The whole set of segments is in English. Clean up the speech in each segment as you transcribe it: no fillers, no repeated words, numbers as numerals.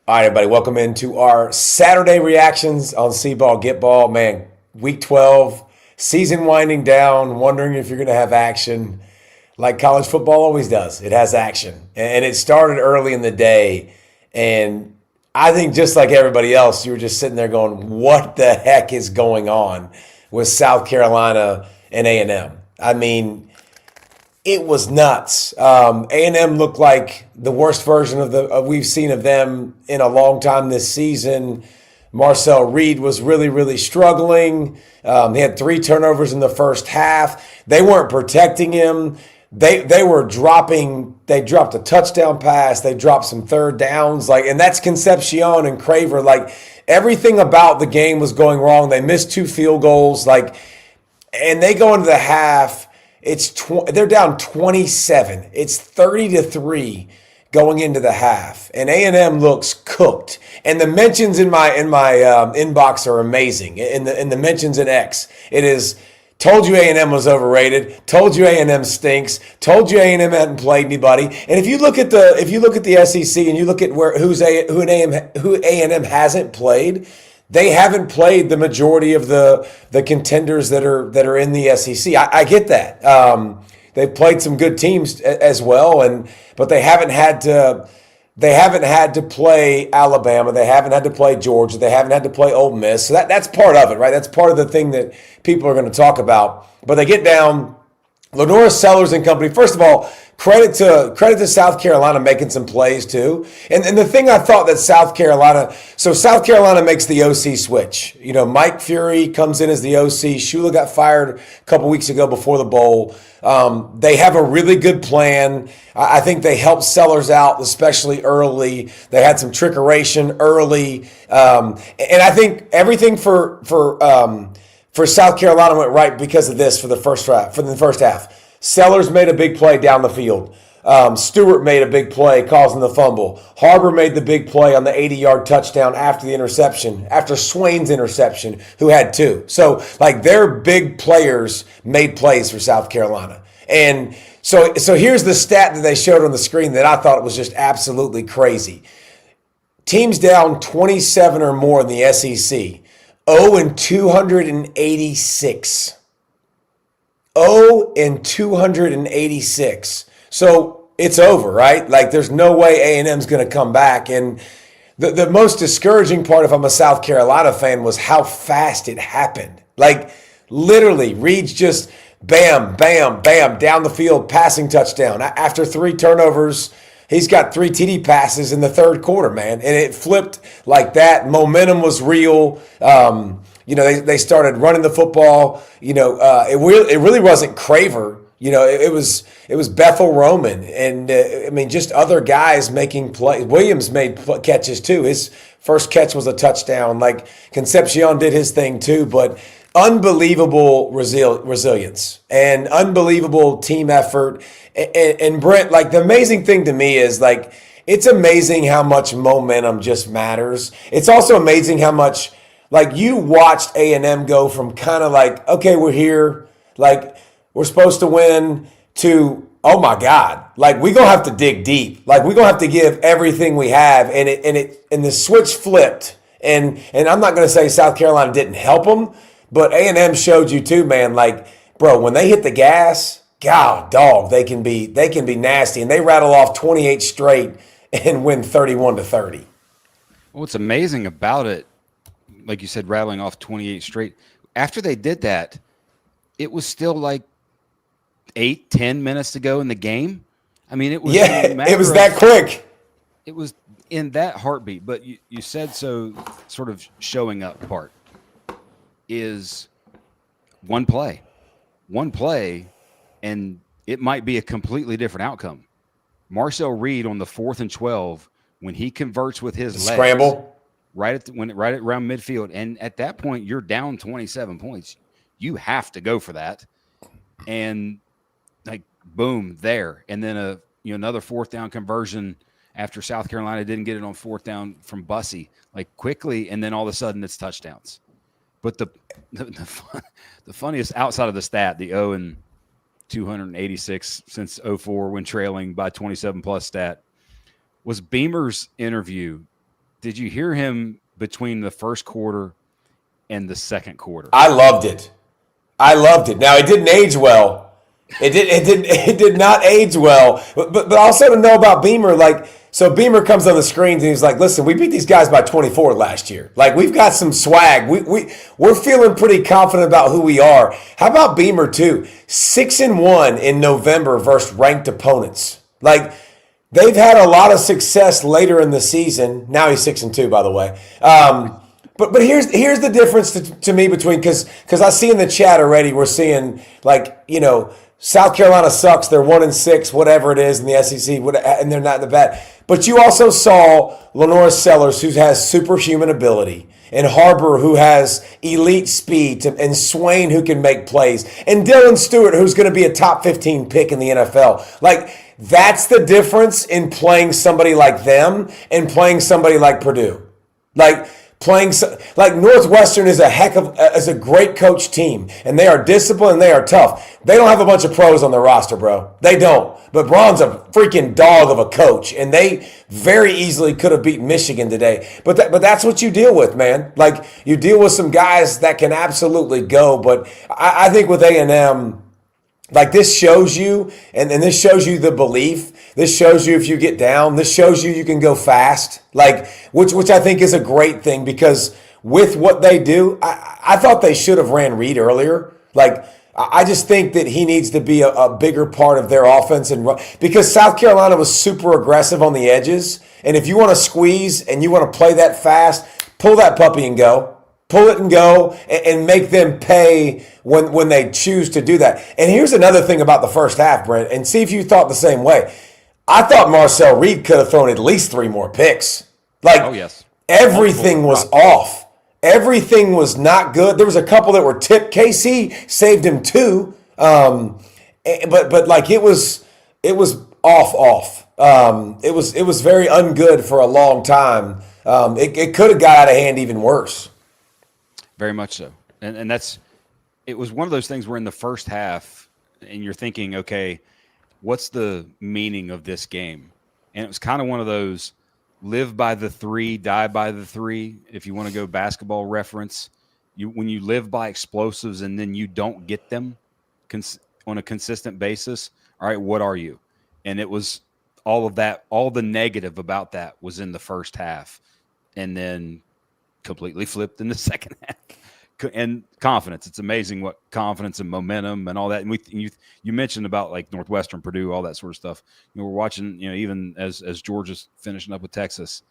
All right, everybody, welcome into our Saturday reactions on C-Ball, Get Ball. Man, week 12, season winding down, wondering if you're going to have action like college football always does. It has action. And it started early in the day. And I think just like everybody else, you were just sitting there going, what the heck is going on with South Carolina and A&M? I mean, it was nuts. A&M looked like the worst version of we've seen of them in a long time this season. Marcel Reed was really, really struggling. He had 3 turnovers in the first half. They weren't protecting him. They were dropping. They dropped a touchdown pass. They dropped some third downs. And that's Concepcion and Craver. Everything about the game was going wrong. They missed 2 field goals. And they go into the half. They're down 27. It's 30-3 going into the half, and A&M looks cooked. And the mentions in my inbox are amazing. In the mentions in X, it is told you A&M was overrated. Told you A&M stinks. Told you A&M hadn't played anybody. And if you look at the SEC and you look at who A&M hasn't played. They haven't played the majority of the contenders that are in the SEC. I get that. They've played some good teams as well, but they haven't had to play Alabama. They haven't had to play Georgia. They haven't had to play Ole Miss. So that's part of it, right? That's part of the thing that people are going to talk about. But they get down. Lenora Sellers and company. First of all, credit to South Carolina making some plays too. And the thing I thought that South Carolina makes the OC switch. Mike Fury comes in as the OC. Shula got fired a couple weeks ago before the bowl. They have a really good plan. I think they helped Sellers out, especially early. They had some trickeration early. And I think everything for South Carolina went right because of this for the first half. Sellers made a big play down the field. Stewart made a big play causing the fumble. Harbor made the big play on the 80-yard touchdown after Swain's interception, who had 2. So, their big players made plays for South Carolina. And so here's the stat that they showed on the screen that I thought was just absolutely crazy. Teams down 27 or more in the SEC. 0-286. 0-286. So it's over, right? There's no way A&M's going to come back. And the most discouraging part, if I'm a South Carolina fan, was how fast it happened. Literally, Reed's just bam, bam, bam, down the field, passing touchdown. After 3 turnovers, he's got 3 TD passes in the third quarter, man. And it flipped like that. Momentum was real. They started running the football. It really wasn't Craver. It was Bethel Roman. And, just other guys making plays. Williams made catches, too. His first catch was a touchdown. Concepcion did his thing, too. But unbelievable resilience and unbelievable team effort. And Brent, the amazing thing to me is it's amazing how much momentum just matters. It's also amazing how much you watched A&M go from kind of okay, we're here, we're supposed to win, to oh my God, we're gonna have to dig deep, we're gonna have to give everything we have, and the switch flipped, and I'm not gonna say South Carolina didn't help them. But A&M showed you too, man. Bro, when they hit the gas, God, dog, they can be nasty, and they rattle off 28 straight and win 31-30. What's amazing about it, like you said, rattling off 28 straight. After they did that, it was still 8-10 minutes to go in the game. It was it was that quick. It was in that heartbeat. But you said so. Sort of showing up part is one play, and it might be a completely different outcome. Marcel Reed on the 4th and 12, when he converts with his legs, scramble right around midfield, and at that point you're down 27 points. You have to go for that, and boom there, and then another 4th down conversion after South Carolina didn't get it on 4th down from Bussey quickly, and then all of a sudden it's touchdowns. But the funniest outside of the stat, the 0-286 since 04 when trailing by 27 plus stat, was Beamer's interview Did you hear him between the first quarter and the second quarter? I loved it. Now it didn't age well. It did not age well. But also to know about Beamer, so Beamer comes on the screens and he's like, "Listen, we beat these guys by 24 last year. Like, we've got some swag. We're feeling pretty confident about who we are." How about Beamer too? 6-1 in November versus ranked opponents. Like, they've had a lot of success later in the season. Now he's 6-2, by the way. But here's the difference to me between, because I see in the chat already, we're seeing South Carolina sucks. They're 1-6, whatever it is in the SEC, and they're not in the bad. But you also saw Lenora Sellers, who has superhuman ability, and Harbor, who has elite speed, and Swain, who can make plays, and Dylan Stewart, who's going to be a top 15 pick in the NFL. Like, that's the difference in playing somebody like them and playing somebody like Purdue. Like Northwestern is a great coach team, and they are disciplined and they are tough. They don't have a bunch of pros on their roster, bro. They don't. But Braun's a freaking dog of a coach, and they very easily could have beat Michigan today. But that's what you deal with, man. Like, you deal with some guys that can absolutely go. But I think with A&M, like, this shows you, and this shows you the belief. This shows you if you get down. This shows you can go fast, which I think is a great thing, because with what they do, I thought they should have ran Reed earlier. Like, I just think that he needs to be a bigger part of their offense, because South Carolina was super aggressive on the edges. And if you want to squeeze and you want to play that fast, pull that puppy and go. Pull it and go, and make them pay when they choose to do that. And here's another thing about the first half, Brent, and see if you thought the same way. I thought Marcel Reed could have thrown at least 3 more picks. Like, oh, yes. Everything was off. Everything was not good. There was a couple that were tipped. KC saved him 2. But like, it was off. It was very ungood for a long time. It could have got out of hand even worse. Very much so. And it was one of those things where in the first half, and you're thinking, okay, what's the meaning of this game? And it was kind of one of those live by the 3, die by the 3. If you want to go basketball reference, when you live by explosives and then you don't get them on a consistent basis, all right, what are you? And it was all of that, all the negative about that was in the first half. And then completely flipped in the second half. And confidence. It's amazing what confidence and momentum and all that. And you mentioned about like Northwestern, Purdue, all that sort of stuff. We're watching, even as Georgia's finishing up with Texas,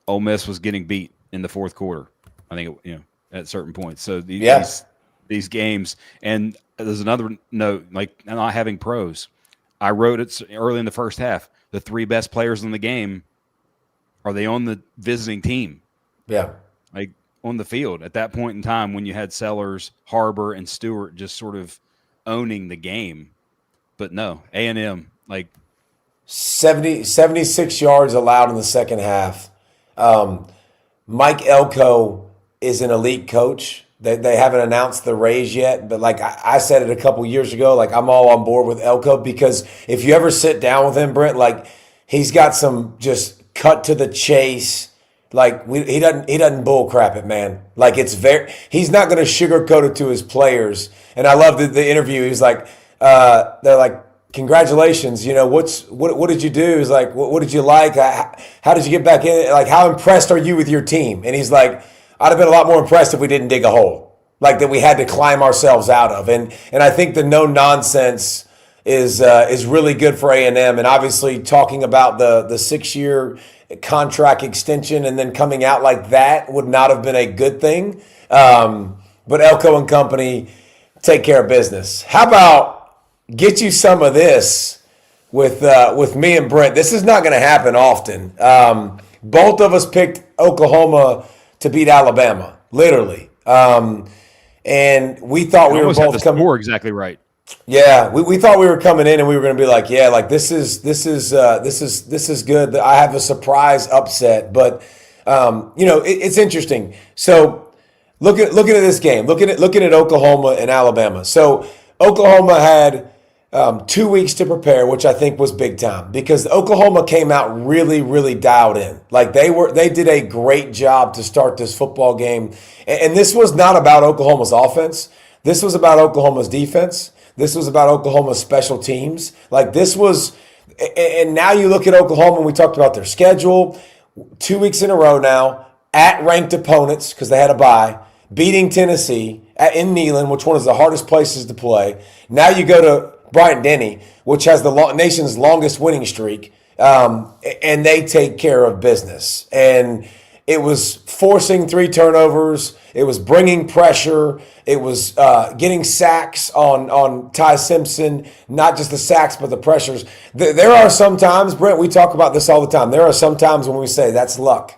Ole Miss was getting beat in the fourth quarter, I think, at certain points. So these games, and there's another note, like not having pros. I wrote it early in the first half. The 3 best players in the game, are they on the visiting team? Yeah. Like on the field at that point in time when you had Sellers, Harbor, and Stewart just sort of owning the game. But no, A&M, like 76 yards allowed in the second half. Mike Elko is an elite coach. They haven't announced the raise yet, but like I said it a couple years ago, like I'm all on board with Elko, because if you ever sit down with him, Brent, like he's got some just cut to the chase. Like he doesn't bull crap it, man. Like he's not going to sugarcoat it to his players. And I love the interview. He's like, they're like, congratulations. What did you do? He's like, what did you like? How did you get back in? Like, how impressed are you with your team? And he's like, I'd have been a lot more impressed if we didn't dig a hole, like that we had to climb ourselves out of. And I think the no nonsense is really good for A&M. And obviously talking about the 6-year contract extension and then coming out like that would not have been a good thing. But Elko and company take care of business. How about get you some of this with me and Brent? This is not going to happen often. Both of us picked Oklahoma to beat Alabama, literally. And we thought we were both coming. Score exactly right. Yeah, we thought we were coming in and we were going to be like, yeah, like this is good. I have a surprise upset, but it's interesting. So looking at this game, looking at Oklahoma and Alabama. So Oklahoma had 2 weeks to prepare, which I think was big time because Oklahoma came out really, really dialed in. Like they did a great job to start this football game. And this was not about Oklahoma's offense. This was about Oklahoma's defense. This was about Oklahoma's special teams. Like this was, and now you look at Oklahoma and we talked about their schedule 2 weeks in a row now at ranked opponents because they had a bye, beating Tennessee in Neyland, which one is the hardest places to play. Now you go to Bryant-Denny, which has the nation's longest winning streak, and they take care of business. And it was forcing 3 turnovers. It was bringing pressure. It was getting sacks on Ty Simpson, not just the sacks, but the pressures. There are some times, Brent, we talk about this all the time. There are some times when we say that's luck.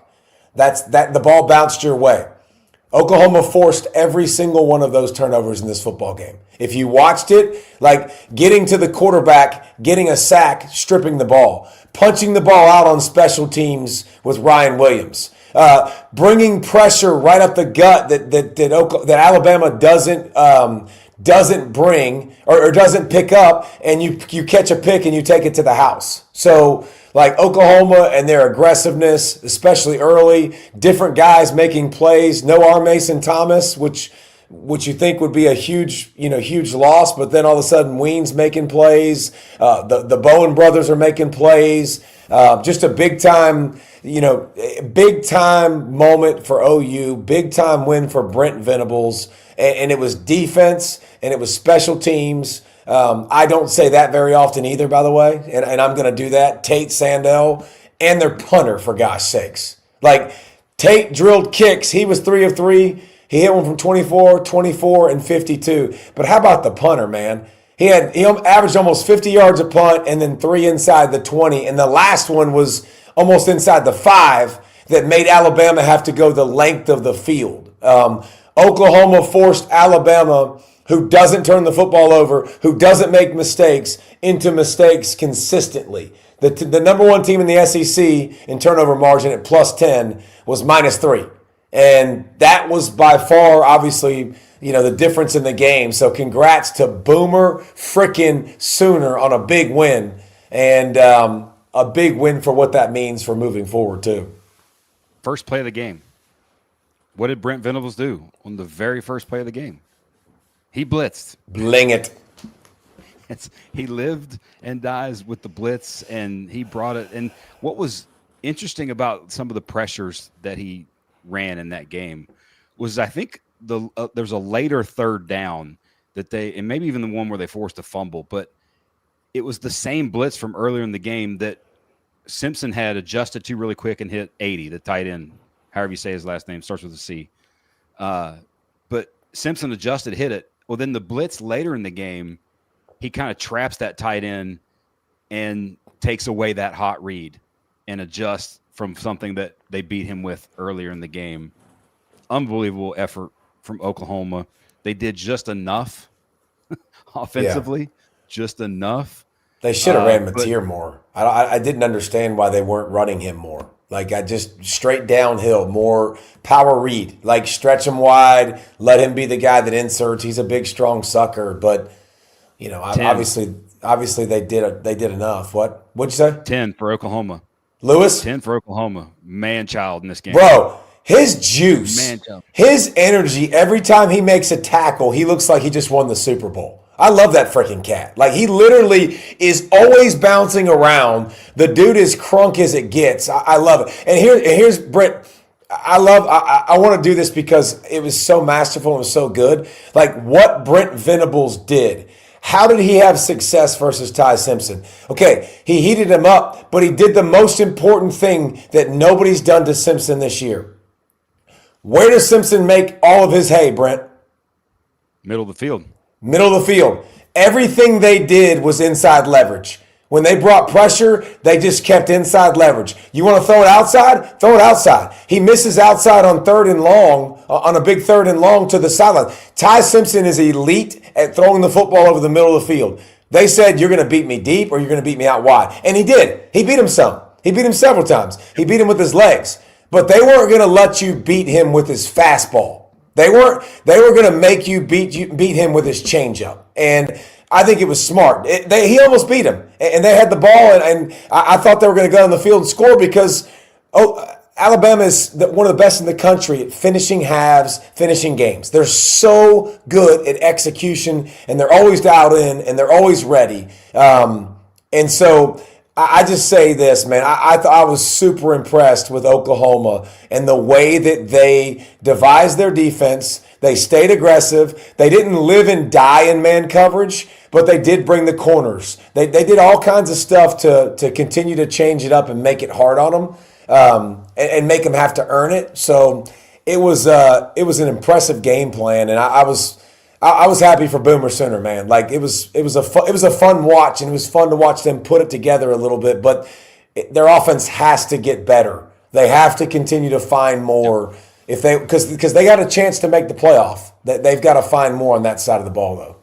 That's the ball bounced your way. Oklahoma forced every single one of those turnovers in this football game. If you watched it, like getting to the quarterback, getting a sack, stripping the ball, punching the ball out on special teams with Ryan Williams, bringing pressure right up the gut that Alabama doesn't bring or doesn't pick up, and you catch a pick and you take it to the house. So like Oklahoma and their aggressiveness, especially early, different guys making plays. No R. Mason Thomas, which you think would be a huge loss, but then all of a sudden Ween's making plays. The Bowen brothers are making plays. Just a big time moment for OU, big time win for Brent Venables, and it was defense and it was special teams. I don't say that very often either, by the way, and I'm going to do that. Tate Sandell and their punter, for gosh sakes. Like, Tate drilled kicks. He was 3 of 3. He hit one from 24, 24, and 52. But how about the punter, man? He averaged almost 50 yards a punt and then 3 inside the 20. And the last one was almost inside the 5 that made Alabama have to go the length of the field. Oklahoma forced Alabama, who doesn't turn the football over, who doesn't make mistakes, into mistakes consistently. The number one team in the SEC in turnover margin at plus 10 was -3. And that was by far, obviously, the difference in the game. So congrats to Boomer frickin' Sooner on a big win. And a big win for what that means for moving forward, too. First play of the game. What did Brent Venables do on the very first play of the game? He blitzed. Bling it. He lived and dies with the blitz, and he brought it. And what was interesting about some of the pressures that he ran in that game was, I think there's a later third down that and maybe even the one where they forced a fumble, but it was the same blitz from earlier in the game that Simpson had adjusted to really quick and hit 80, the tight end, however you say his last name, starts with a C. But Simpson adjusted, hit it. Well, then the blitz later in the game, he kind of traps that tight end and takes away that hot read and adjusts from something that they beat him with earlier in the game. Unbelievable effort from Oklahoma. They did just enough offensively, just enough. They should have ran Mateer more. I didn't understand why they weren't running him more. Like, I just straight downhill, more power read. Like, stretch him wide, let him be the guy that inserts. He's a big, strong sucker. But, obviously they did enough. What'd you say? 10 for Oklahoma. Lewis? 10 for Oklahoma. Man-child in this game. Bro, his juice, his energy, every time he makes a tackle, he looks like he just won the Super Bowl. I love that freaking cat. Like, he literally is always bouncing around. The dude is crunk as it gets. I love it. And here's Brent. I want to do this because it was so masterful and it was so good. Like, what Brent Venables did. How did he have success versus Ty Simpson? Okay, he heated him up, but he did the most important thing that nobody's done to Simpson this year. Where does Simpson make all of his hay, Brent? Middle of the field. Middle of the field. Everything they did was inside leverage. When they brought pressure, they just kept inside leverage. You want to throw it outside? Throw it outside. He misses outside on third and long, on a big third and long to the sideline. Ty Simpson is elite at throwing the football over the middle of the field. They said, you're going to beat me deep or you're going to beat me out wide. And he did. He beat him some. He beat him several times. He beat him with his legs. But they weren't going to let you beat him with his fastball. They were going to make you beat him with his changeup. And I think it was smart. He almost beat him, and they had the ball, and I thought they were going to go on the field and score because Alabama is one of the best in the country at finishing halves, finishing games. They're so good at execution, and they're always dialed in, and they're always ready. And so I just say this, man. I was super impressed with Oklahoma and the way that they devised their defense. They stayed aggressive. They didn't live and die in man coverage, but they did bring the corners. They did all kinds of stuff to continue to change it up and make it hard on them, and make them have to earn it. So it was an impressive game plan, and I was happy for Boomer Sooner, man. Like it was a fun watch, and it was fun to watch them put it together a little bit. But their offense has to get better. They have to continue to find more because they got a chance to make the playoff. They've got to find more on that side of the ball, though.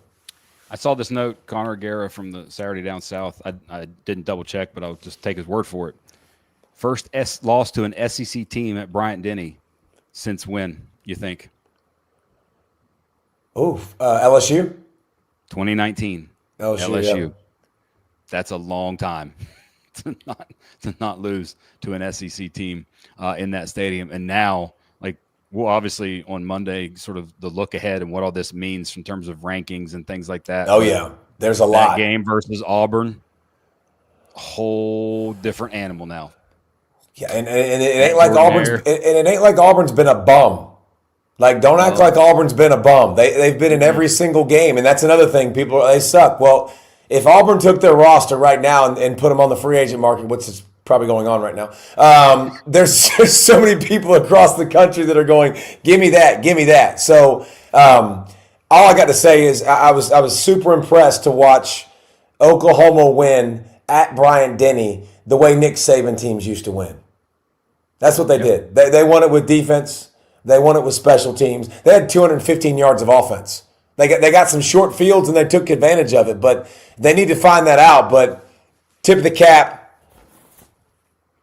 I saw this note, Connor Guerra from the Saturday Down South. I didn't double check, but I'll just take his word for it. First loss to an SEC team at Bryant-Denny since when, you think? Oh, LSU? 2019. LSU. Yeah. That's a long time to not lose to an SEC team in that stadium. And now, well, obviously on Monday, sort of the look ahead and what all this means in terms of rankings and things like that. Oh, yeah. There's a lot. That game versus Auburn, a whole different animal now. Yeah, and it ain't like Auburn's been a bum. Like, don't act like Auburn's been a bum. They've been in every single game, and that's another thing. They suck. Well, if Auburn took their roster right now and put them on the free agent market, which is probably going on right now, there's so many people across the country that are going, give me that. So all I got to say is I was super impressed to watch Oklahoma win at Bryant-Denny the way Nick Saban teams used to win. That's what they did. They won it with defense. They won it with special teams. They had 215 yards of offense. They got some short fields, and they took advantage of it. But they need to find that out. But tip of the cap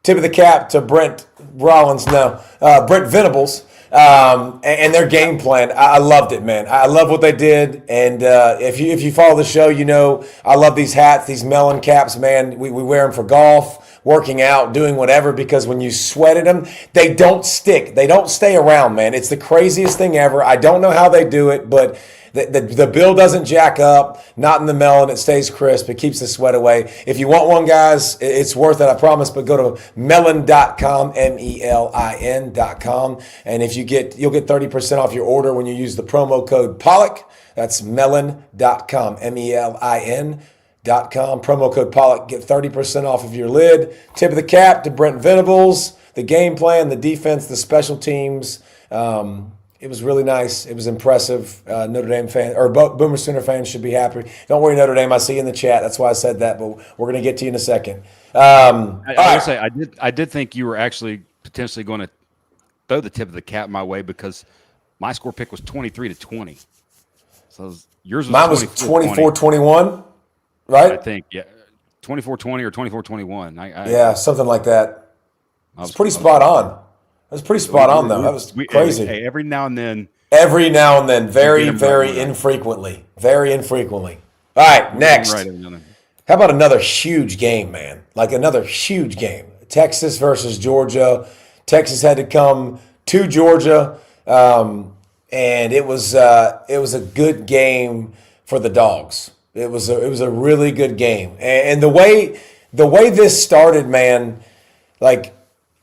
to Brent Rollins, Brent Venables, and their game plan. I loved it, man. I love what they did. And if you follow the show, you know I love these hats, these melon caps, man. We wear them for golf, working out, doing whatever, because when you sweat at them, they don't stick. They don't stay around, man. It's the craziest thing ever. I don't know how they do it, but the bill doesn't jack up, not in the melon. It stays crisp. It keeps the sweat away. If you want one, guys, it's worth it, I promise. But go to melon.com, MELIN.com. And you'll get 30% off your order when you use the promo code Pollack. That's melon.com, MELIN.com. Promo code Pollack. Get 30% off of your lid. Tip of the cap to Brent Venables. The game plan, the defense, the special teams. It was really nice. It was impressive. Notre Dame fan or Boomer Sooner fans should be happy. Don't worry, Notre Dame. I see you in the chat. That's why I said that. But we're going to get to you in a second. I will say I did think you were actually potentially going to throw the tip of the cap my way because my score pick was 23-20. So yours was mine was 24-21, right? I think 24-20 or 24-21. Yeah, something like that. It's pretty spot on. That was pretty spot on, though. That was crazy. Hey, every now and then, very, very infrequently. Very infrequently. All right, next. How about another huge game, man? Like another huge game. Texas versus Georgia. Texas had to come to Georgia, and it was a good game for the Dogs. It was a really good game, and the way this started, man, like.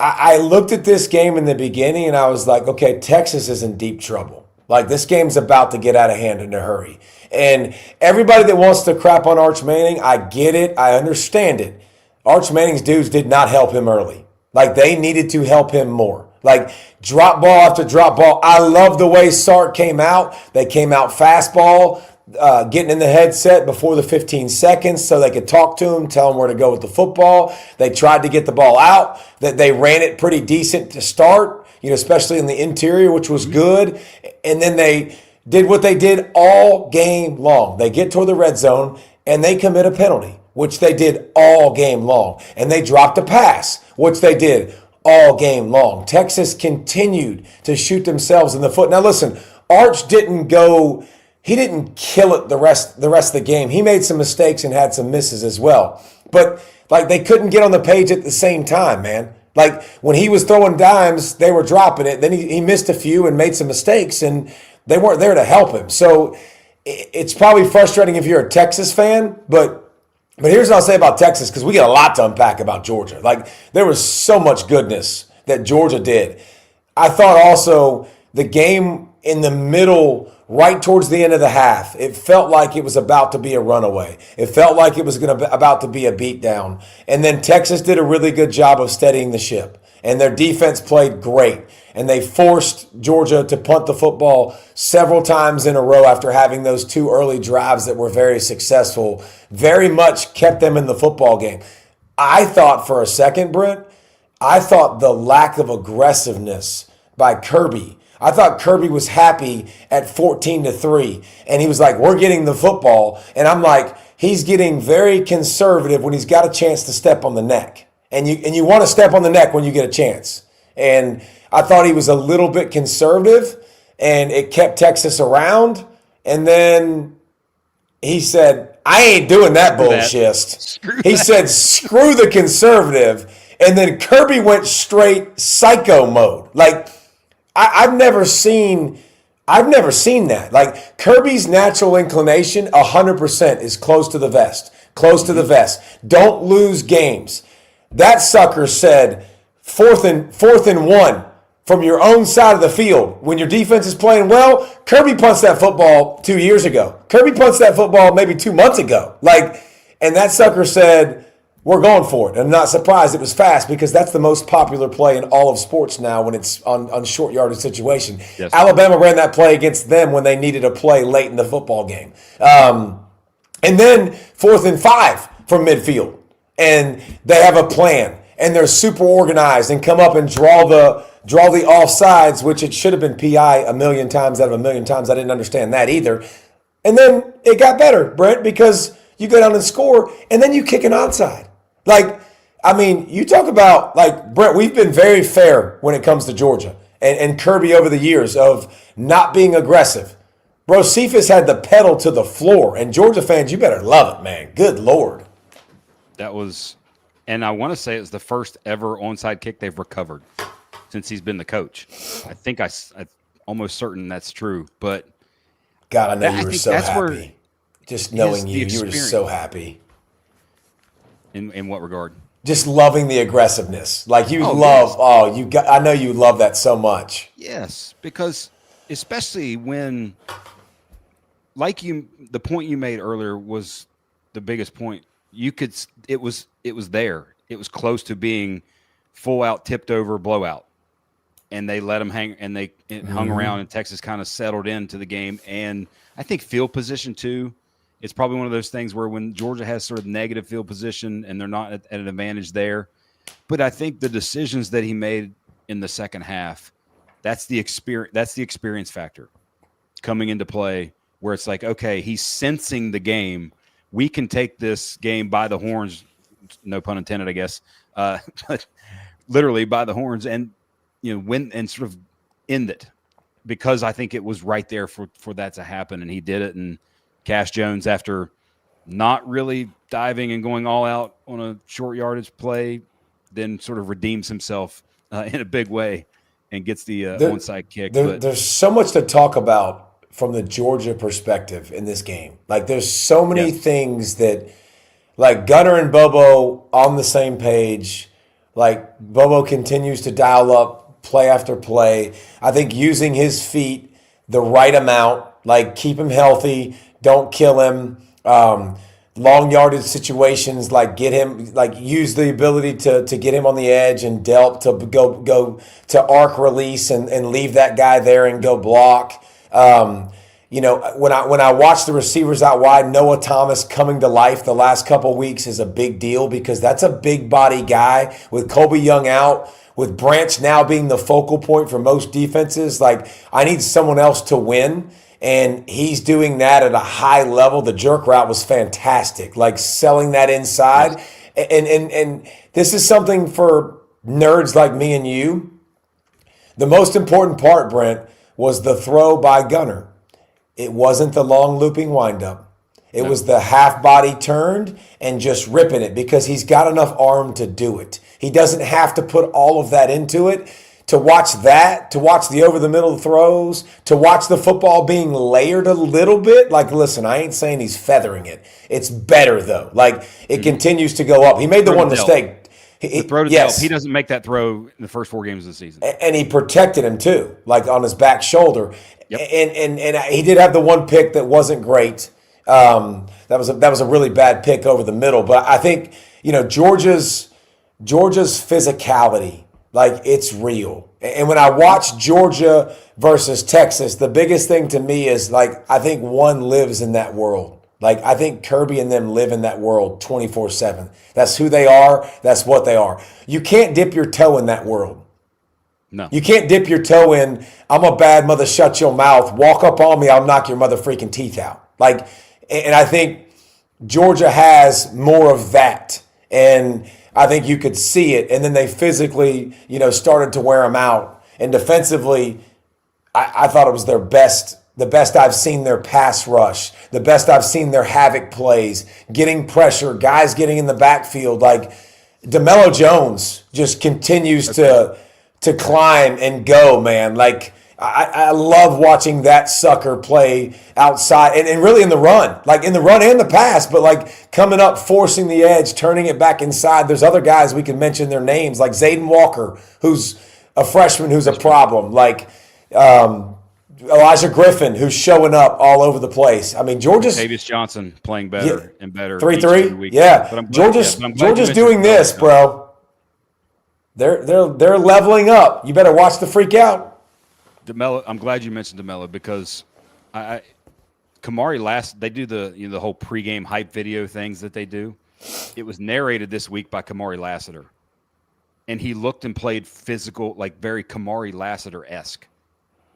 I looked at this game in the beginning and I was like, okay, Texas is in deep trouble. Like, this game's about to get out of hand in a hurry. And everybody that wants to crap on Arch Manning, I get it. I understand it. Arch Manning's dudes did not help him early. Like, they needed to help him more. Like, drop ball after drop ball. I love the way Sark came out. They came out fastball, getting in the headset before the 15 seconds so they could talk to him, tell him where to go with the football. They tried to get the ball out. That they ran it pretty decent to start, especially in the interior, which was good. And then they did what they did all game long. They get toward the red zone and they commit a penalty, which they did all game long. And they dropped a pass, which they did all game long. Texas continued to shoot themselves in the foot. Now listen, Arch didn't go he didn't kill it the rest of the game. He made some mistakes and had some misses as well. But like they couldn't get on the page at the same time, man. Like when he was throwing dimes, they were dropping it. Then he missed a few and made some mistakes, and they weren't there to help him. So it's probably frustrating if you're a Texas fan, but here's what I'll say about Texas, because we got a lot to unpack about Georgia. Like there was so much goodness that Georgia did. I thought also the game in the middle, right towards the end of the half, it felt like it was about to be a runaway. It felt like it was about to be a beatdown. And then Texas did a really good job of steadying the ship. And their defense played great. And they forced Georgia to punt the football several times in a row after having those 2 early drives that were very successful. Very much kept them in the football game. I thought for a second, Brent, I thought the lack of aggressiveness by Kirby, I thought Kirby was happy at 14-3, and he was like, we're getting the football. And I'm like, he's getting very conservative when he's got a chance to step on the neck. And you want to step on the neck when you get a chance. And I thought he was a little bit conservative, and it kept Texas around. And then he said, I ain't doing that bullshit. He said, screw the conservative. And then Kirby went straight psycho mode. Like, I've never seen that. Like Kirby's natural inclination 100% is close to the vest. Close to the vest. Don't lose games. That sucker said fourth and 1 from your own side of the field. When your defense is playing well, Kirby punts that football 2 years ago. Kirby punts that football maybe 2 months ago. And that sucker said, we're going for it. I'm not surprised it was fast, because that's the most popular play in all of sports now when it's on short yardage situation. Yes. Alabama ran that play against them when they needed a play late in the football game. And then 4th and 5 from midfield. And they have a plan. And they're super organized and come up and draw the offsides, which it should have been PI a million times out of a million times. I didn't understand that either. And then it got better, Brent, because you go down and score, and then you kick an onside. You talk about, Brent, we've been very fair when it comes to Georgia and Kirby over the years of not being aggressive. Bro, Cephas had the pedal to the floor, and Georgia fans, you better love it, man. Good Lord. That was, and I want to say it was the first ever onside kick they've recovered since he's been the coach. I think I'm almost certain that's true, but God, I know you were so happy. Just knowing you were just so happy. In what regard? Just loving the aggressiveness. I know you love that so much. Yes, because especially when, the point you made earlier was the biggest point. It was there. It was close to being full out, tipped over, blowout. And they let them hang, and it hung around, and Texas kind of settled into the game. And I think field position too. It's probably one of those things where when Georgia has sort of negative field position and they're not at an advantage there. But I think the decisions that he made in the second half, that's the experience factor coming into play, where it's like, okay, he's sensing the game. We can take this game by the horns, no pun intended, I guess, but literally by the horns, and win and sort of end it, because I think it was right there for that to happen, and he did it. And Cash Jones, after not really diving and going all out on a short yardage play, then sort of redeems himself in a big way and gets the onside kick. There's so much to talk about from the Georgia perspective in this game. There's so many things that, Gunner and Bobo on the same page. Bobo continues to dial up play after play. I think using his feet the right amount, keep him healthy, don't kill him. Long yardage situations, get him, use the ability to get him on the edge and delp to go to arc release and leave that guy there and go block. When I watch the receivers out wide, Noah Thomas coming to life the last couple weeks is a big deal, because that's a big body guy with Colby Young out, with Branch now being the focal point for most defenses. I need someone else to win. And he's doing that at a high level. The jerk route was fantastic, selling that inside. And this is something for nerds like me and you. The most important part, Brent, was the throw by Gunner. It wasn't the long looping windup. It was the half body turned and just ripping it because he's got enough arm to do it. He doesn't have to put all of that into it. To watch that, to watch the over the middle throws, to watch the football being layered a little bit. Like, listen, I ain't saying he's feathering it. It's better though. Like it continues to go up. He made the one mistake. The throw to Delp, he doesn't make that throw in the first 4 games of the season. And he protected him too, like on his back shoulder. Yep. And he did have the one pick that wasn't great. That was a really bad pick over the middle. But I think, Georgia's physicality, like it's real. And when I watch Georgia versus Texas, the biggest thing to me is like, I think one lives in that world. Like, I think Kirby and them live in that world 24/7. That's who they are. That's what they are. You can't dip your toe in that world. No. You can't dip your toe in, I'm a bad mother, shut your mouth. Walk up on me, I'll knock your mother freaking teeth out. Like, and I think Georgia has more of that. And I think you could see it. And then they physically, started to wear them out. And defensively, I thought it was their best. The best I've seen their pass rush, the best I've seen their havoc plays, getting pressure, guys getting in the backfield. Like DeMello Jones just continues to climb and go, man. Like I love watching that sucker play outside and really in the run, like in the run and the pass, but like coming up, forcing the edge, turning it back inside. There's other guys we can mention their names, like Zayden Walker, who's a freshman who's a problem. Like Elijah Griffin, who's showing up all over the place. I mean, Georgia's Davis Johnson playing better and better. 3-3, yeah. Georgia's doing this, bro. They're leveling up. You better watch the freak out. DeMello, I'm glad you mentioned DeMello because Kamari they do the whole pregame hype video things that they do. It was narrated this week by Kamari Lassiter, and he looked and played physical, like very Kamari Lassiter-esque.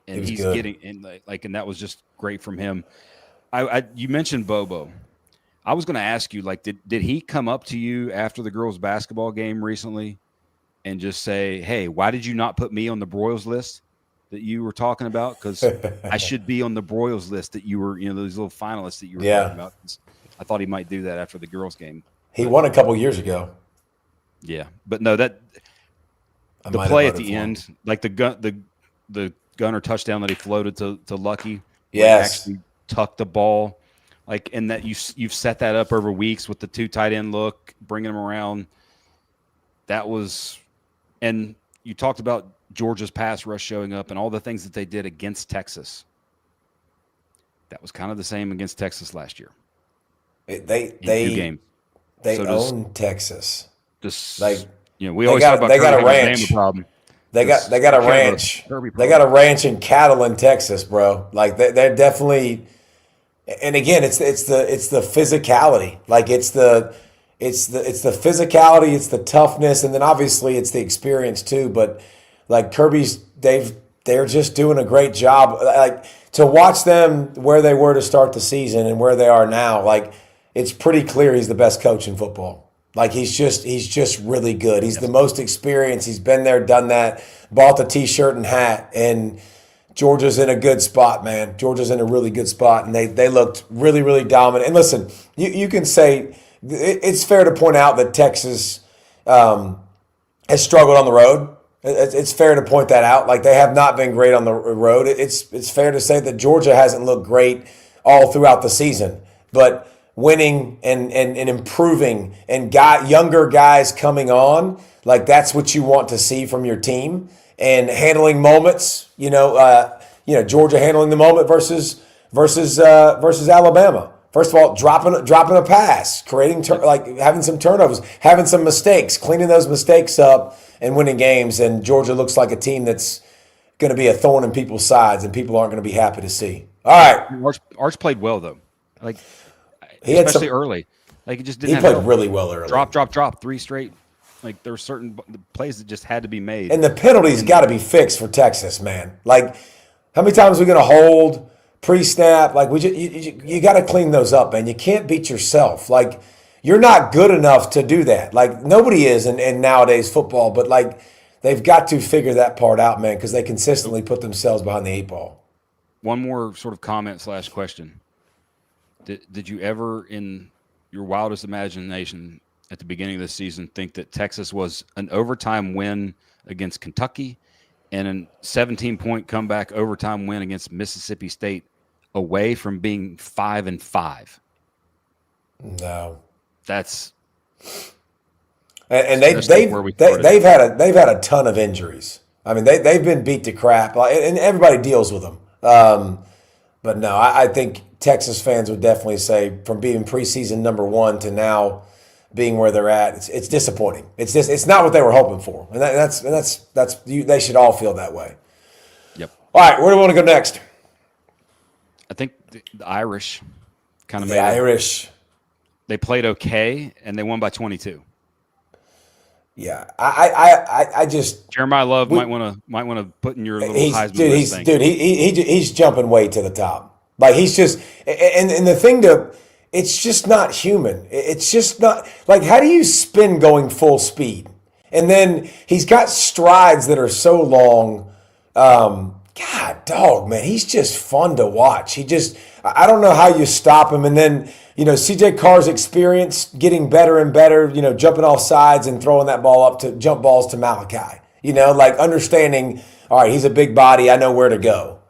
And he's good. Getting in, and that was just great from him. You mentioned Bobo. I was going to ask you, like, did he come up to you after the girls' basketball game recently and just say, "Hey, why did you not put me on the Broyles list that you were talking about? Because I should be on the Broyles list that you were, those little finalists that you were talking about." I thought he might do that after the girls' game. He won a couple years ago. Yeah, but no, the play at the end, like the gunner touchdown that he floated to Lucky. Yes. Actually tucked the ball. Like, and that you've set that up over weeks with the 2 tight end look, bringing them around. That was, and you talked about Georgia's pass rush showing up and all the things that they did against Texas. That was kind of the same against Texas last year. They 2 games. They own Texas. We always talk about they got a ranch. Problem. They got a ranch. They got a ranch in Catalan, Texas, bro. Like they're definitely. And again, it's the physicality. Like it's the physicality, it's the toughness, and then obviously it's the experience too. But like they're just doing a great job. Like to watch them where they were to start the season and where they are now. Like it's pretty clear he's the best coach in football. Like he's just really good. He's the most experienced. He's been there, done that, bought the T-shirt and hat, and Georgia's in a good spot, man. Georgia's in a really good spot, and they looked really, really dominant. And listen, you can say it's fair to point out that Texas has struggled on the road. It's fair to point that out. Like they have not been great on the road. It's fair to say that Georgia hasn't looked great all throughout the season, but winning and improving and younger guys coming on, like that's what you want to see from your team and handling moments. Georgia handling the moment versus Alabama. First of all, dropping a pass, having some turnovers, having some mistakes, cleaning those mistakes up and winning games. And Georgia looks like a team that's going to be a thorn in people's sides and people aren't going to be happy to see. All right. Arch played well though. Like, especially early. Like it just didn't. He played really well early. Drop, 3 straight. Like there were certain plays that just had to be made. And the penalties got to be fixed for Texas, man. Like how many times are we going to hold pre-snap? Like you got to clean those up, man. You can't beat yourself. Like you're not good enough to do that. Like nobody is in nowadays football, but like they've got to figure that part out, man, because they consistently put themselves behind the 8 ball. one more sort of comment / question. Did you ever, in your wildest imagination at the beginning of the season, think that Texas was an overtime win against Kentucky and a 17-point comeback overtime win against Mississippi State away from being 5-5? No. That's and they've had a ton of injuries. I mean, they've been beat to crap, and everybody deals with them. But no, I think Texas fans would definitely say from being preseason number 1 to now being where they're at, it's disappointing. It's not what they were hoping for, and they should all feel that way. Yep. All right, where do we want to go next? I think the Irish kind of the Irish. They played okay, and they won by 22. Yeah, I just Jeremiah Love might want to put in your little Heisman list thing. He's jumping way to the top. Like he's just and the thing it's just not human. It's just not like how do you spin going full speed? And then he's got strides that are so long. God, dog, man, he's just fun to watch. I don't know how you stop him. And then, CJ Carr's experience getting better and better, jumping off sides and throwing that ball up to jump balls to Malachi, like understanding, all right, he's a big body. I know where to go.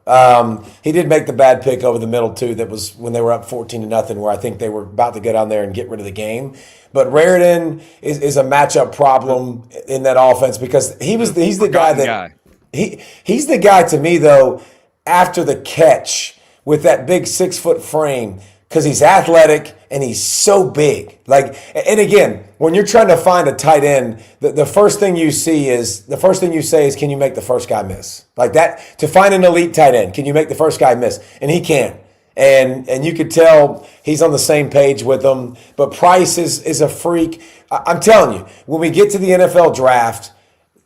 He did make the bad pick over the middle too. That was when they were up 14-0, where I think they were about to go down there and get rid of the game. But Raridan is a matchup problem in that offense because he's the guy. He's the guy to me though, after the catch with that big 6-foot frame, because he's athletic and he's so big. And again, when you're trying to find a tight end, the first thing you say is, can you make the first guy miss? Like that, to find an elite tight end, can you make the first guy miss? And he can. And you could tell he's on the same page with them. But Price is a freak. I'm telling you, when we get to the NFL draft,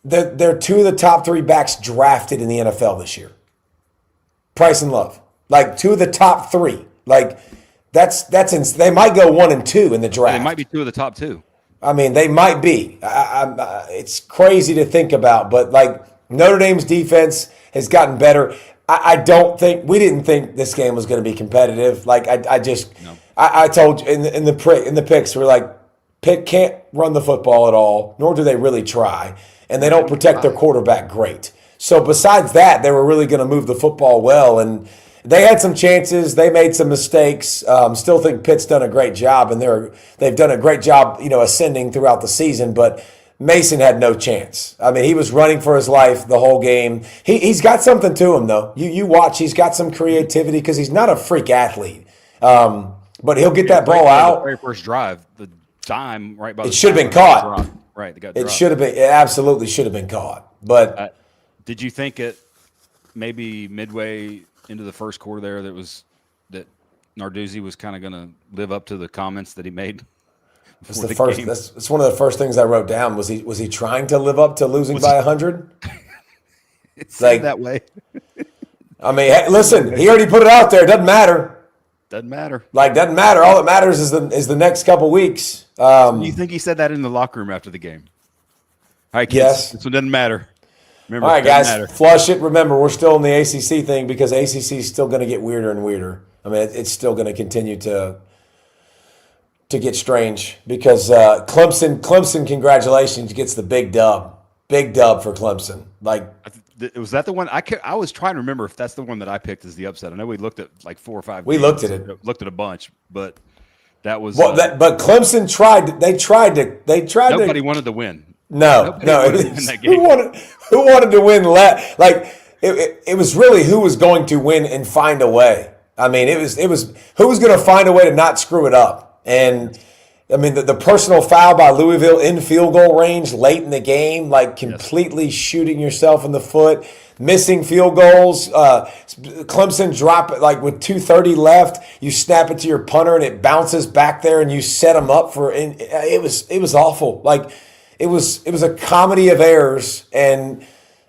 they're 2 of the top 3 backs drafted in the NFL this year. Price and Love. 2 of the top 3. They might go 1 and 2 in the draft. They might be 2 of the top 2. I mean, they might be. It's crazy to think about, but Notre Dame's defense has gotten better. I we didn't think this game was going to be competitive. I told you in the picks, we're like, Pitt can't run the football at all, nor do they really try, and they don't protect their quarterback great. So besides that, they were really going to move the football well, and they had some chances. They made some mistakes. Still think Pitt's done a great job, and they've done a great job, ascending throughout the season. But Mason had no chance. I mean, he was running for his life the whole game. He's got something to him, though. You watch. He's got some creativity because he's not a freak athlete. But he'll get that ball out. The very first drive, the dime right by. It should have been caught. Right, it should have been. It absolutely should have been caught. But did you think it maybe midway into the first quarter there that Narduzzi was kind of going to live up to the comments that he made? That's one of the first things I wrote down. Was he trying to live up to losing by 100? It's that way. I mean, hey, listen, he already put it out there. It doesn't matter. Doesn't matter. Doesn't matter. All that matters is the next couple weeks. You think he said that in the locker room after the game? All right, kids. Yes. This one doesn't matter. Remember, all right, guys, flush it. Remember, we're still in the ACC thing because ACC is still going to get weirder and weirder. I mean, it's still going to continue to get strange because Clemson, congratulations, gets the big dub. Big dub for Clemson. Was that the one? I was trying to remember if that's the one that I picked as the upset. I know we looked at 4 or 5 We games, looked at it. Looked at a bunch, but that was but Clemson tried. They tried to. Nobody wanted to win. No. Who wanted to win? It was really who was going to win and find a way. I mean, it was who was going to find a way to not screw it up. And I mean, the personal foul by Louisville in field goal range late in the game, completely shooting yourself in the foot, missing field goals. Clemson drop it with 2:30 left. You snap it to your punter and it bounces back there and you set them up for. It was awful. It was a comedy of errors, and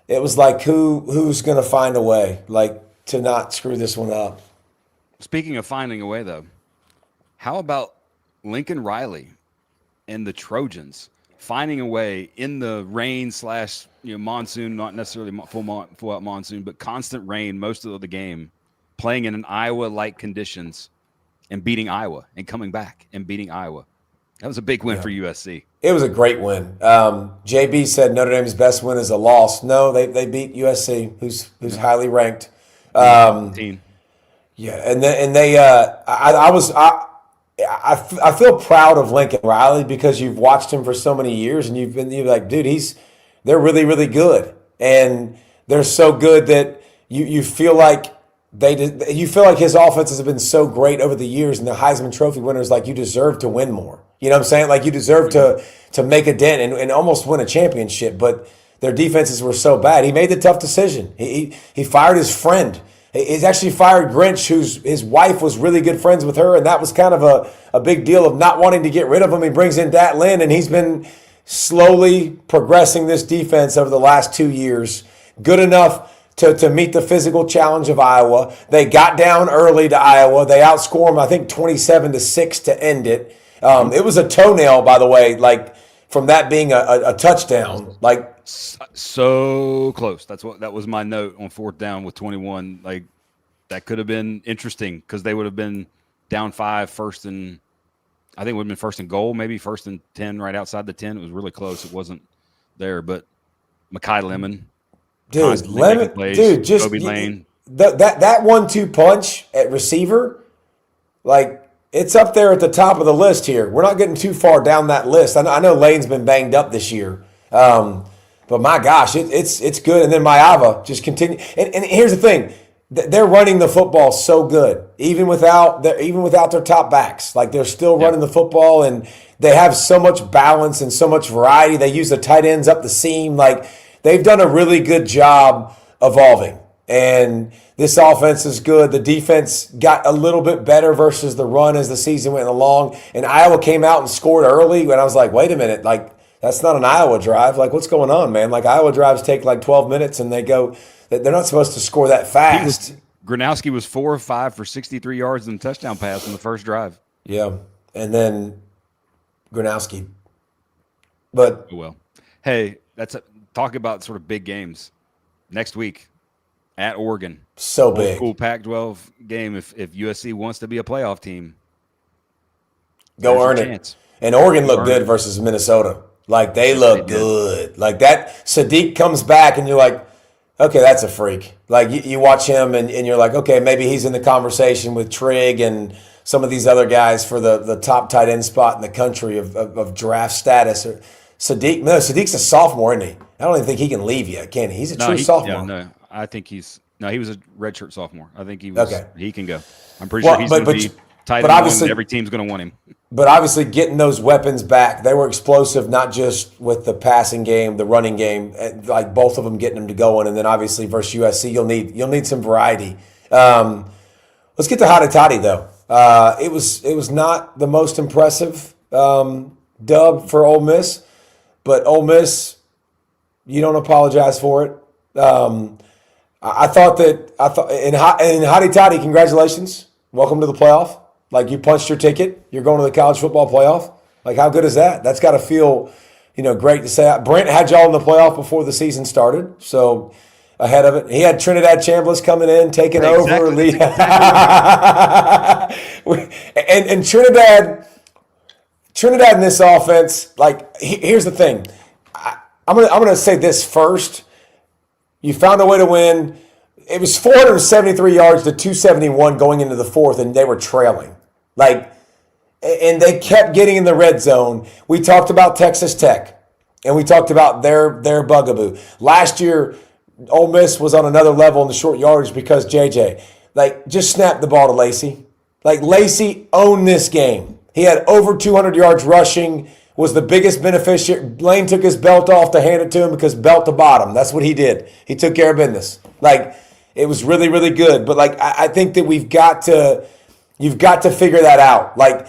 it was who's going to find a way to not screw this one up. Speaking of finding a way, though, how about Lincoln Riley and the Trojans finding a way in the rain / monsoon, not necessarily full out monsoon, but constant rain most of the game, playing in an Iowa-like conditions and beating Iowa and coming back and beating Iowa. That was a big win for USC. It was a great win. JB said Notre Dame's best win is a loss. No, they beat USC, who's highly ranked. Yeah, and they I feel proud of Lincoln Riley because you've watched him for so many years and you're like, dude, they're really, really good. And they're so good that you feel like his offenses have been so great over the years, and the Heisman Trophy winners, like, you deserve to win more. You know what I'm saying? Like, you deserve to make a dent and almost win a championship, but their defenses were so bad. He made the tough decision. He fired his friend. He's actually fired Grinch, his wife was really good friends with her, and that was kind of a big deal of not wanting to get rid of him. He brings in Dat Lin, and he's been slowly progressing this defense over the last 2 years. Good enough to meet the physical challenge of Iowa. They got down early to Iowa. They outscored them, I think, 27-6 to end it. It was a toenail, by the way, like, from that being a touchdown. Like, so close. That was my note on fourth down with 21. Like, that could have been interesting because they would have been down 5, I think it would have been first and goal, maybe first and 10 right outside the 10. It was really close. It wasn't there, but Mekhi Lemon. Dude, Lemon, dude, just Kobe Lane. That 1-2 punch at receiver, like, it's up there at the top of the list here. We're not getting too far down that list. I know Lane's been banged up this year, but my gosh, it's good. And then Maiava just continue. And here's the thing: they're running the football so good, even without their top backs. Like, they're still running the football, and they have so much balance and so much variety. They use the tight ends up the seam. Like, they've done a really good job evolving. And this offense is good. The defense got a little bit better versus the run as the season went along. And Iowa came out and scored early. And I was like, wait a minute. Like, that's not an Iowa drive. Like, what's going on, man? Like, Iowa drives take like 12 minutes and they go – they're not supposed to score that fast. Gronowski was 4 of 5 for 63 yards and a touchdown pass in the first drive. Yeah. And Gronowski. But – well, hey, talk about sort of big games next week. At Oregon. So big. Cool Pac-12 game if USC wants to be a playoff team. Go earn it. And Oregon looked good versus Minnesota. Like, they look good. Like, that Sadiq comes back and you're like, okay, that's a freak. Like, you watch him and you're like, okay, maybe he's in the conversation with Trigg and some of these other guys for the top tight end spot in the country of draft status. Sadiq's a sophomore, isn't he? I don't even think he can leave yet, can he? He's a true sophomore. Yeah, no. I think he was a redshirt sophomore. I think he was. Okay. He can go. I'm pretty sure he's going to be tight end one, and every team's going to want him. But obviously, getting those weapons back, they were explosive, not just with the passing game, the running game, like both of them getting them to going, and then obviously versus USC, you'll need some variety. Let's get to Hotty Toddy though. It was not the most impressive dub for Ole Miss, but Ole Miss, you don't apologize for it. I thought in Hotty Toddy, congratulations. Welcome to the playoff. Like, you punched your ticket. You're going to the college football playoff. Like, how good is that? That's got to feel, great to say. Brent had y'all in the playoff before the season started, so ahead of it. He had Trinidad Chambliss coming in, taking over. And Trinidad in this offense, like, here's the thing. I'm gonna say this first. You found a way to win. It was 473 yards to 271 going into the fourth, and they were trailing. Like, and they kept getting in the red zone. We talked about Texas Tech, and we talked about their bugaboo. Last year, Ole Miss was on another level in the short yardage because JJ, like, just snap the ball to Lacey. Like, Lacey owned this game. He had over 200 yards rushing, was the biggest beneficiary. Lane took his belt off to hand it to him because belt to bottom. That's what he did. He took care of business. Like, it was really, really good. But, like, I think that you've got to figure that out. Like,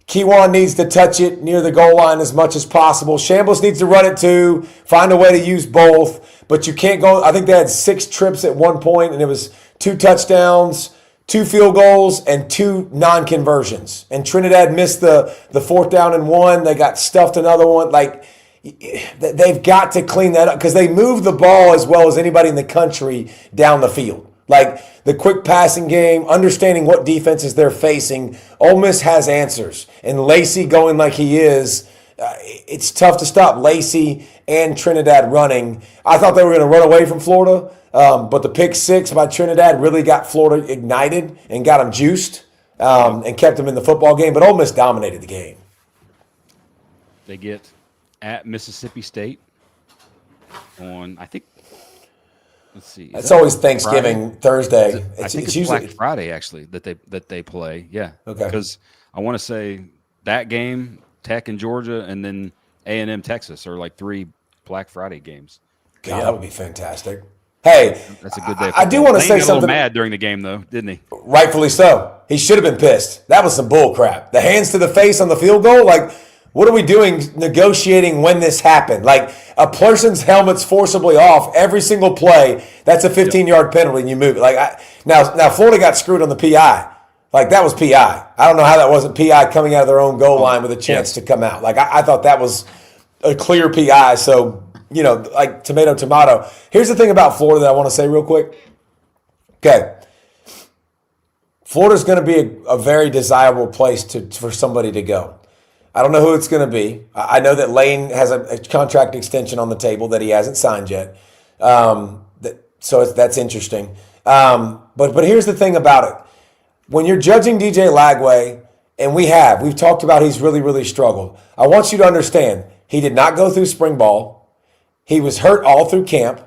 Kewan needs to touch it near the goal line as much as possible. Chambliss needs to run it too, find a way to use both. But you can't go. I think they had 6 trips at one point, and it was 2 touchdowns, 2 field goals, and 2 non-conversions. And Trinidad missed the 4th down and 1. They got stuffed another one. Like, they've got to clean that up because they move the ball as well as anybody in the country down the field. Like the quick passing game, understanding what defenses they're facing. Ole Miss has answers. And Lacey going like he is, it's tough to stop Lacey and Trinidad running. I thought they were going to run away from Florida, but the pick six by Trinidad really got Florida ignited and got them juiced and kept them in the football game. But Ole Miss dominated the game. They get at Mississippi State on, I think, let's see. It's always Thanksgiving Thursday. I think it's usually Black Friday actually that they play. Yeah. Okay. Because I want to say that game, Tech and Georgia, and then A&M Texas are like 3 Black Friday games. God, that would be fantastic. Hey, that's a good day. I do want to say something. A little mad during the game though, didn't he? Rightfully so. He should have been pissed. That was some bull crap. The hands to the face on the field goal, like. What are we doing negotiating when this happened? Like a person's helmet's forcibly off every single play. That's a 15-yard penalty and you move it. Like now Florida got screwed on the PI. Like that was PI. I don't know how that wasn't PI coming out of their own goal line with a chance to come out. Like I thought that was a clear PI. So, like tomato. Here's the thing about Florida that I want to say real quick. Okay. Florida's going to be a very desirable place for somebody to go. I don't know who it's going to be. I know that Lane has a contract extension on the table that he hasn't signed yet. So that's interesting. But here's the thing about it. When you're judging DJ Lagway, and we've talked about he's really, really struggled. I want you to understand, he did not go through spring ball. He was hurt all through camp.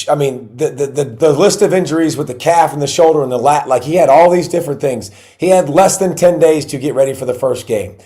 I mean, the list of injuries with the calf and the shoulder and the lat, like he had all these different things. He had less than 10 days to get ready for the first game.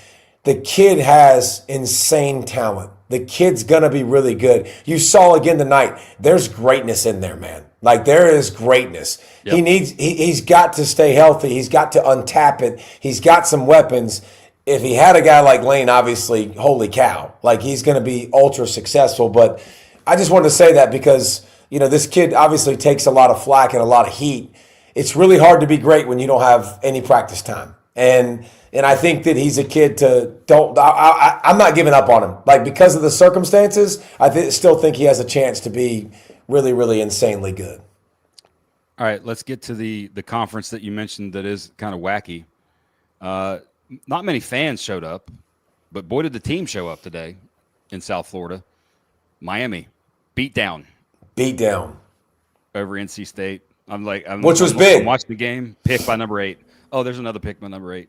The kid has insane talent. The kid's going to be really good. You saw again tonight, there's greatness in there, man. Like there is greatness. Yep. He's got to stay healthy. He's got to untap it. He's got some weapons. If he had a guy like Lane, obviously, holy cow, like he's going to be ultra successful. But I just wanted to say that because, this kid obviously takes a lot of flack and a lot of heat. It's really hard to be great when you don't have any practice time. And I think that he's a kid I'm not giving up on him. Like because of the circumstances, I still think he has a chance to be really, really insanely good. All right, let's get to the conference that you mentioned that is kind of wacky. Not many fans showed up, but boy did the team show up today in South Florida. Miami, beat down over NC State. Which was big. I'm watching the game, picked by number 8. Oh, there's another pick by number 8.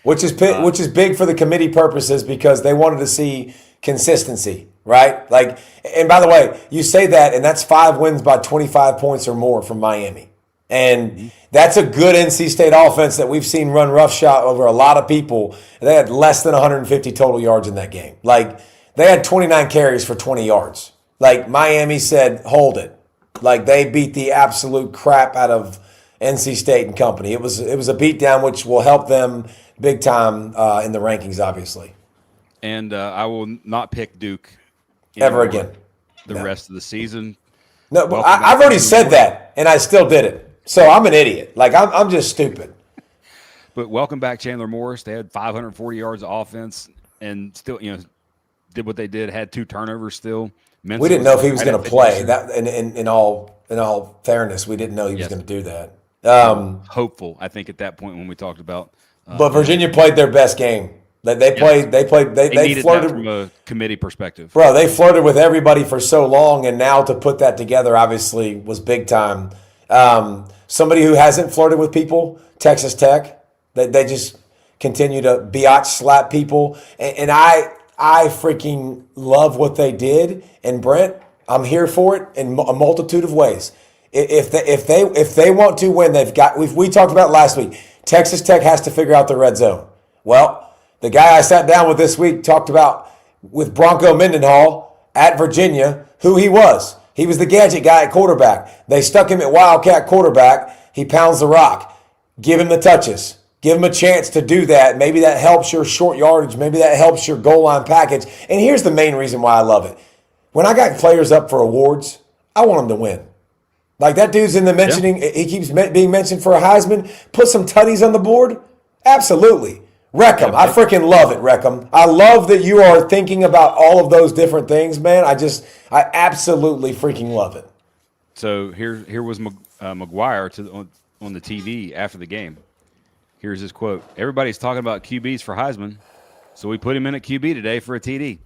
Which is big for the committee purposes because they wanted to see consistency, right? Like, and by the way, you say that, and that's 5 wins by 25 points or more from Miami, and that's a good NC State offense that we've seen run roughshod over a lot of people. They had less than 150 total yards in that game. Like they had 29 carries for 20 yards. Like Miami said, hold it. Like they beat the absolute crap out of NC State and company. It was a beatdown, which will help them big time in the rankings, obviously. And I will not pick Duke ever again the rest of the season. No, but I've already said that, and I still did it. So I'm an idiot. Like I'm just stupid. But welcome back, Chandler Morris. They had 540 yards of offense, and still, did what they did. Had 2 turnovers still. Mensa we didn't know if he was going to play. That in all fairness, we didn't know he was going to do that. Hopeful, I think, at that point when we talked about. But Virginia played their best game. They flirted that from a committee perspective. Bro, they flirted with everybody for so long, and now to put that together obviously was big time. Somebody who hasn't flirted with people, Texas Tech, they just continue to biatch slap people, and I freaking love what they did. And Brent, I'm here for it in a multitude of ways. If they want to win, we talked about last week. Texas Tech has to figure out the red zone. Well, the guy I sat down with this week talked about with Bronco Mendenhall at Virginia, who he was. He was the gadget guy at quarterback. They stuck him at Wildcat quarterback. He pounds the rock. Give him the touches. Give him a chance to do that. Maybe that helps your short yardage. Maybe that helps your goal line package. And here's the main reason why I love it. When I got players up for awards, I want them to win. Like that dude's in the mentioning, he keeps being mentioned for a Heisman. Put some tutties on the board? Absolutely. Wreckham. I freaking love it, Wreckham. I love that you are thinking about all of those different things, man. I absolutely freaking love it. So here was McGuire on the TV after the game. Here's his quote: "Everybody's talking about QBs for Heisman, so we put him in at QB today for a TD."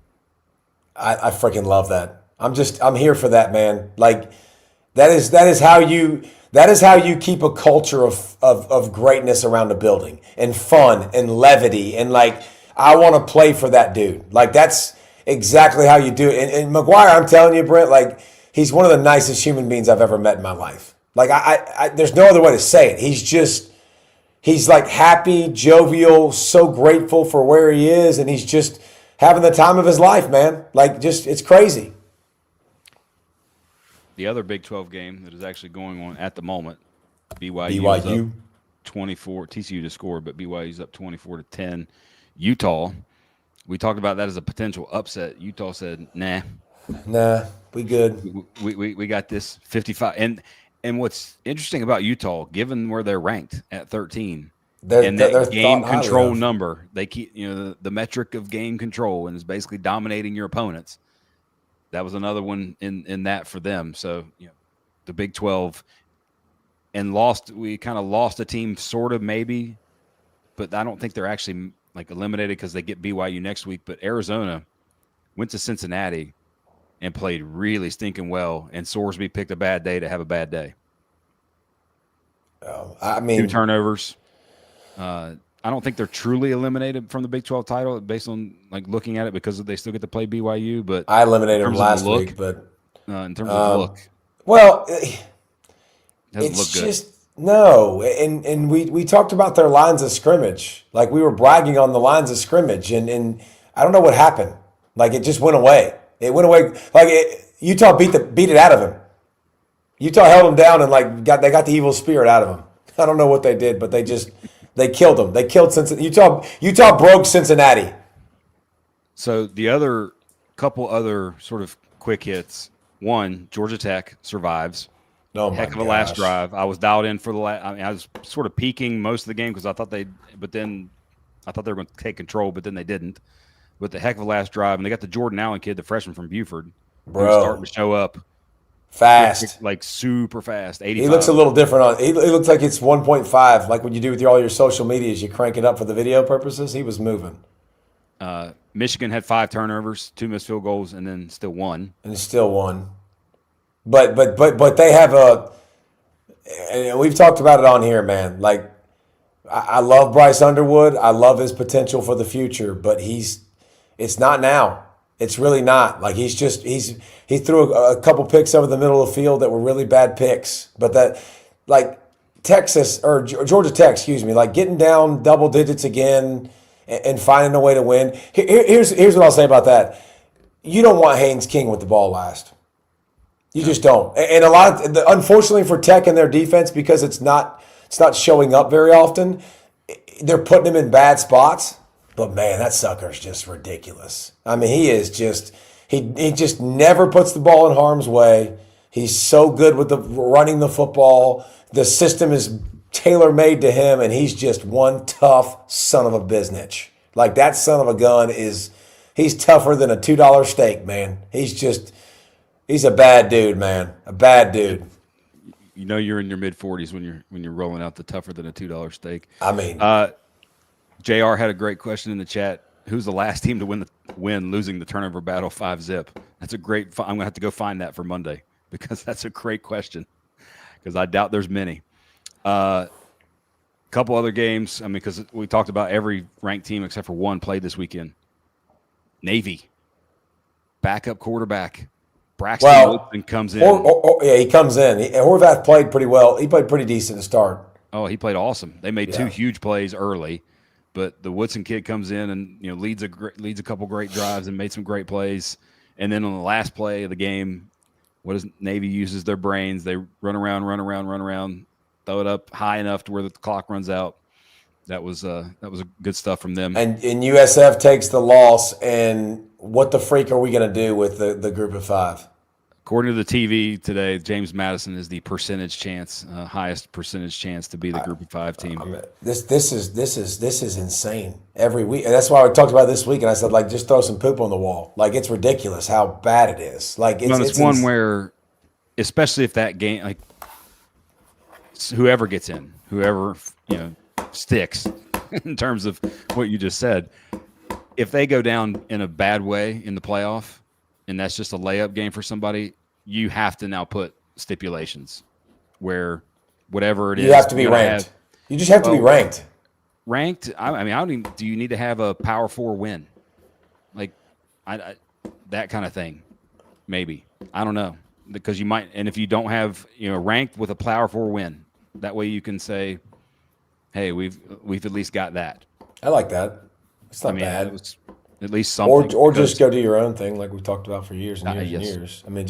I freaking love that. I'm here for that, man. Like that is how you keep a culture of greatness around the building and fun and levity and like I want to play for that dude. Like that's exactly how you do it. And McGuire, I'm telling you, Brent, like he's one of the nicest human beings I've ever met in my life. Like I there's no other way to say it. He's like happy, jovial, so grateful for where he is, and he's just having the time of his life, man. Like, just it's crazy. The other Big 12 game that is actually going on at the moment, BYU. Is up 24. TCU to score, but BYU's up 24-10. Utah. We talked about that as a potential upset. Utah said, "Nah, we good. We got this 55." And what's interesting about Utah, given where they're ranked at 13, and that game control number, they keep the metric of game control, and is basically dominating your opponents. That was another one in that for them. So the Big 12 and we kind of lost a team, sort of maybe, but I don't think they're actually like eliminated because they get BYU next week. But Arizona went to Cincinnati and played really stinking well, and Sorsby picked a bad day to have a bad day. I mean, 2 turnovers. I don't think they're truly eliminated from the Big 12 title based on like looking at it because they still get to play BYU. But I eliminated them last week. But in terms of look, well, it's just no. And we talked about their lines of scrimmage. Like we were bragging on the lines of scrimmage, and I don't know what happened. Like it just went away. It went away. Like Utah beat it out of him. Utah held him down and like they got the evil spirit out of him. I don't know what they did, but they killed him. They killed Cincinnati. Utah broke Cincinnati. So the couple other sort of quick hits. One, Georgia Tech survives. Oh my Heck of a last drive. I was dialed in for the last. I mean, I was sort of peaking most of the game because I thought they were going to take control, but then they didn't. With the heck of a last drive, and they got the Jordan Allen kid, the freshman from Buford, who's starting to show up fast, like super fast. 85. He looks a little different he looks like it's 1.5, like when you do with all your social medias, you crank it up for the video purposes. He was moving. Michigan had 5 turnovers, 2 missed field goals, and then still won. But they have and we've talked about it on here, man. Like I love Bryce Underwood. I love his potential for the future, but it's not now. It's really not. Like he threw a couple picks over the middle of the field that were really bad picks. But that, like Georgia Tech, like getting down double digits again and finding a way to win. Here's what I'll say about that. You don't want Haynes King with the ball last. You just don't. And unfortunately for Tech and their defense, because it's not showing up very often, they're putting him in bad spots. But man, that sucker's just ridiculous. I mean, he just never puts the ball in harm's way. He's so good with running the football. The system is tailor-made to him, and he's just one tough son of a biznitch. Like that son of a gun he's tougher than a $2 steak, man. He's a bad dude, man. A bad dude. You're in your mid-40s when you're rolling out the tougher than a $2 steak. I mean, JR had a great question in the chat. Who's the last team to win losing the turnover battle 5-zip? That's a great. I'm going to have to go find that for Monday because that's a great question. Because I doubt there's many. Couple other games. I mean, because we talked about every ranked team except for one played this weekend. Navy, backup quarterback. Braxton Wilson comes in. Yeah, he comes in. Horvath played pretty well. He played pretty decent to start. Oh, he played awesome. They made 2 huge plays early, but the Woodson kid comes in and leads a couple great drives and made some great plays. And then on the last play of the game, Navy uses their brains. They run around, throw it up high enough to where the clock runs out. That was good stuff from them. And USF takes the loss. And what the freak are we going to do with the group of 5? According to the TV today, James Madison is the highest percentage chance to be the Group of 5 team. This is insane every week, and that's why we talked about it this week. And I said, like, just throw some poop on the wall. Like it's ridiculous how bad it is. Like it's one where especially if that game, like whoever gets in, whoever sticks, in terms of what you just said, if they go down in a bad way in the playoff, and that's just a layup game for somebody, you have to now put stipulations where whatever it is, you have to be ranked. You just have to be ranked. Ranked. I mean, I don't even. Do you need to have a Power 4 win? Like, that kind of thing. Maybe. I don't know, because you might. And if you don't have ranked with a Power 4 win, that way you can say, hey, we've at least got that. I like that. It's not bad. It was at least something. Or just go do your own thing, like we talked about for years and years and years. I mean,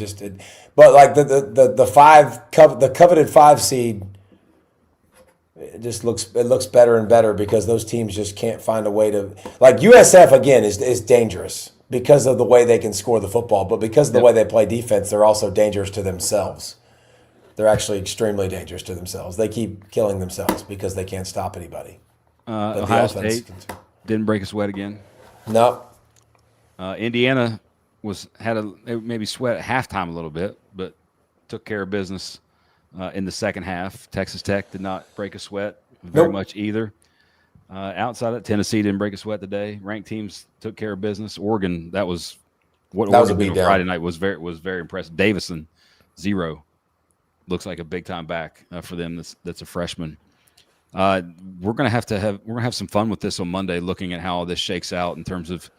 but like the coveted 5 seed, it just looks better and better because those teams just can't find a way to, like USF again is dangerous because of the way they can score the football, but because of the way they play defense, they're also dangerous to themselves. They're actually extremely dangerous to themselves. They keep killing themselves because they can't stop anybody. Ohio State didn't break a sweat again. No. Indiana they maybe sweat at halftime a little bit, but took care of business in the second half. Texas Tech did not break a sweat very much either. Outside of Tennessee didn't break a sweat today. Ranked teams took care of business. Oregon, that was Oregon did on Friday night was very impressive. Davison, 0. Looks like a big time back for them. That's a freshman. We're gonna have some fun with this on Monday, looking at how all this shakes out in terms of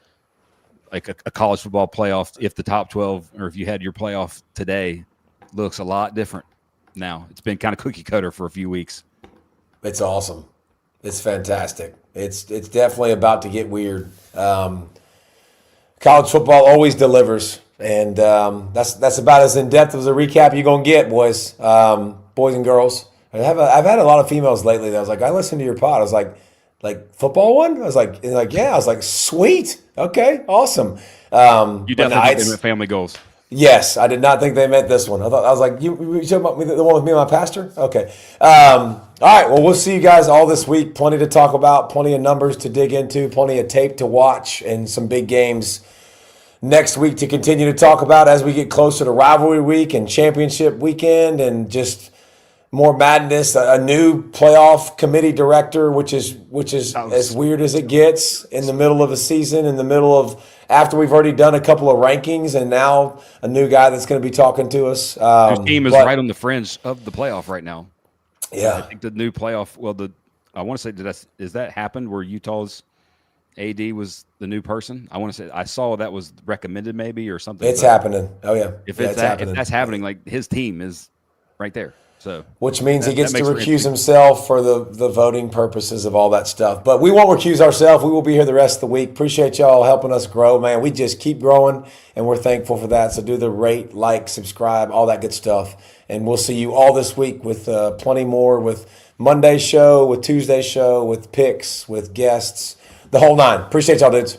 like a college football playoff. If the top 12, or if you had your playoff today, looks a lot different now. It's been kind of cookie cutter for a few weeks. It's awesome. It's fantastic. It's definitely about to get weird. College football always delivers, and that's about as in depth as a recap you're gonna get, boys and girls. I've had a lot of females lately that I was like, I listened to your pod. I was like football one? I was like, yeah. I was like, sweet. Okay, awesome. You definitely think they meant family goals. Yes, I did not think they meant this one. I was like, you talking about the one with me and my pastor? Okay. All right, well, we'll see you guys all this week. Plenty to talk about, plenty of numbers to dig into, plenty of tape to watch, and some big games next week to continue to talk about as we get closer to rivalry week and championship weekend and just more madness, a new playoff committee director, which is as weird as it gets in the middle of a season, in the middle of after we've already done a couple of rankings, and now a new guy that's going to be talking to us. His team is right on the fringe of the playoff right now. Yeah, I think the new playoff. Well, I want to say, is that happened where Utah's AD was the new person? I want to say I saw that was recommended maybe or something. It's happening. Oh yeah, if that's happening, like his team is right there. So, which means he gets to recuse himself for the voting purposes of all that stuff. But we won't recuse ourselves. We will be here the rest of the week. Appreciate y'all helping us grow, man. We just keep growing, and we're thankful for that. So do the rate, like, subscribe, all that good stuff. And we'll see you all this week with plenty more, with Monday's show, with Tuesday's show, with picks, with guests, the whole nine. Appreciate y'all, dudes.